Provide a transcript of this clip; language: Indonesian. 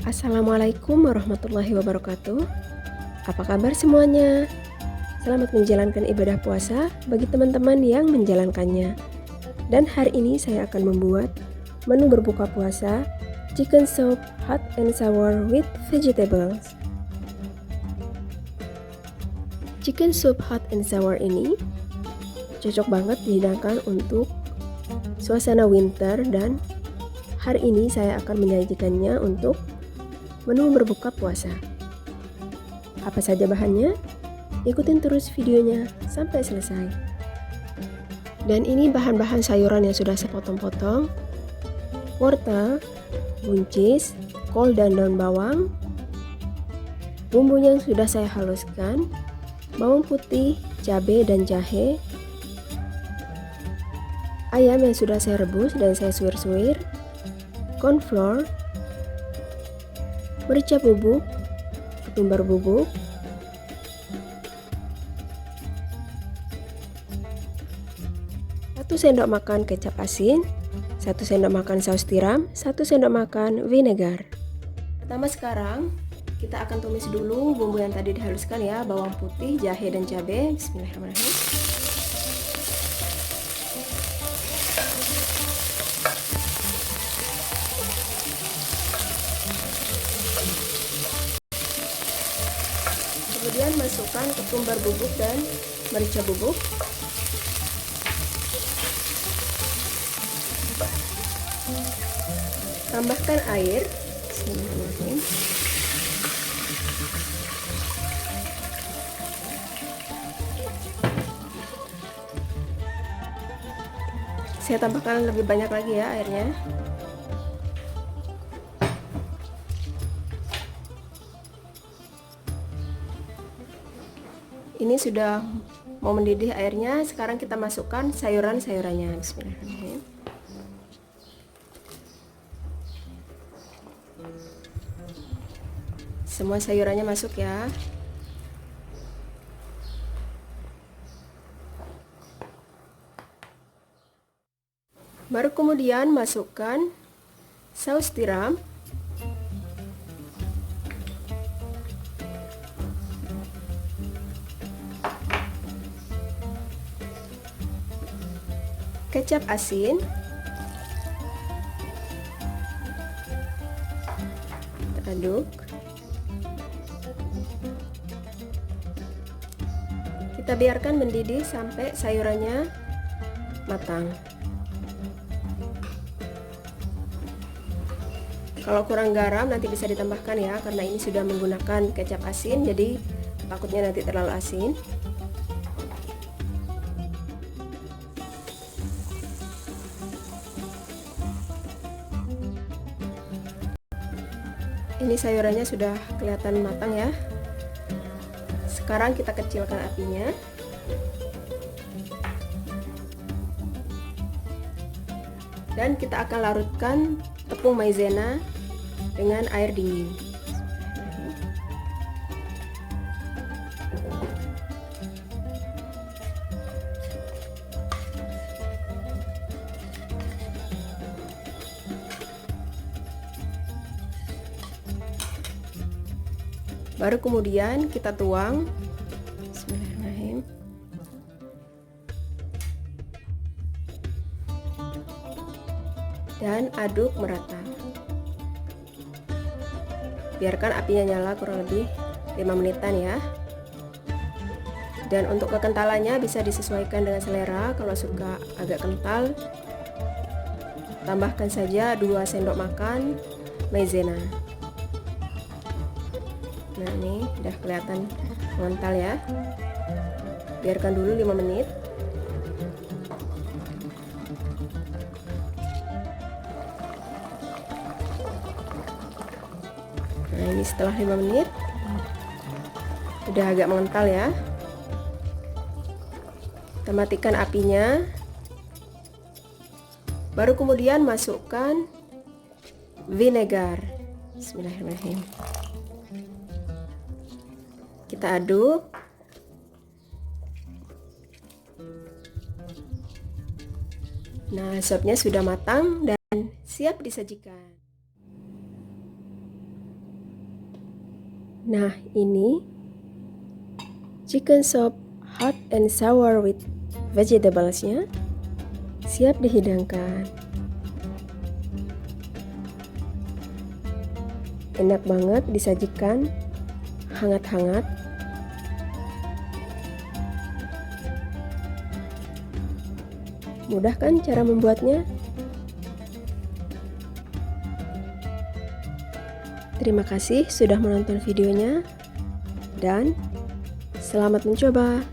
Assalamualaikum warahmatullahi wabarakatuh. Apa kabar semuanya? Selamat menjalankan ibadah puasa bagi teman-teman yang menjalankannya. Dan hari ini saya akan membuat menu berbuka puasa chicken soup hot and sour with vegetables. Chicken soup hot and sour ini cocok banget dihidangkan untuk suasana winter, dan hari ini saya akan menyajikannya untuk menu berbuka puasa. Apa saja bahannya? Ikutin terus videonya sampai selesai. Dan ini bahan-bahan sayuran yang sudah saya potong-potong: wortel, buncis, kol dan daun bawang, bumbu yang sudah saya haluskan, bawang putih, cabai dan jahe, ayam yang sudah saya rebus dan saya suir-suir, cornflour, merica bubuk, ketumbar bubuk, satu sendok makan kecap asin, 1 sendok makan saus tiram, 1 sendok makan vinegar. Pertama sekarang kita akan tumis dulu bumbu yang tadi dihaluskan ya, bawang putih, jahe dan cabai. Bismillahirrahmanirrahim. Kemudian masukkan ketumbar bubuk dan merica bubuk. Tambahkan air. Bismillahirrahmanirrahim. Saya tambahkan lebih banyak lagi ya airnya. Ini sudah mau mendidih airnya. Sekarang kita masukkan sayuran-sayurannya. Bismillahirrahmanirrahim. Semua sayurannya masuk ya. Baru kemudian masukkan saus tiram, kecap asin, aduk. Kita biarkan mendidih sampai sayurannya matang. Kalau kurang garam nanti bisa ditambahkan ya, karena ini sudah menggunakan kecap asin, jadi takutnya nanti terlalu asin. Ini sayurannya sudah kelihatan matang ya. Sekarang kita kecilkan apinya. Dan kita akan larutkan tepung maizena dengan air dingin. Baru kemudian kita tuang. Bismillahirrahmanirrahim. Dan aduk merata. Biarkan apinya nyala kurang lebih 5 menitan ya. Dan untuk kekentalannya bisa disesuaikan dengan selera. Kalau suka agak kental, tambahkan saja 2 sendok makan maizena. Nah, ini udah kelihatan mengental ya. Biarkan dulu 5 menit. Nah, ini setelah 5 menit udah agak mengental ya. Kita matikan apinya. Baru kemudian masukkan vinegar. Bismillahirrahmanirrahim. Kita aduk. Nah, supnya sudah matang dan siap disajikan. Nah, ini chicken soup hot and sour with vegetables-nya siap dihidangkan. Enak banget disajikan hangat-hangat. Mudah kan cara membuatnya? Terima kasih sudah menonton videonya dan selamat mencoba.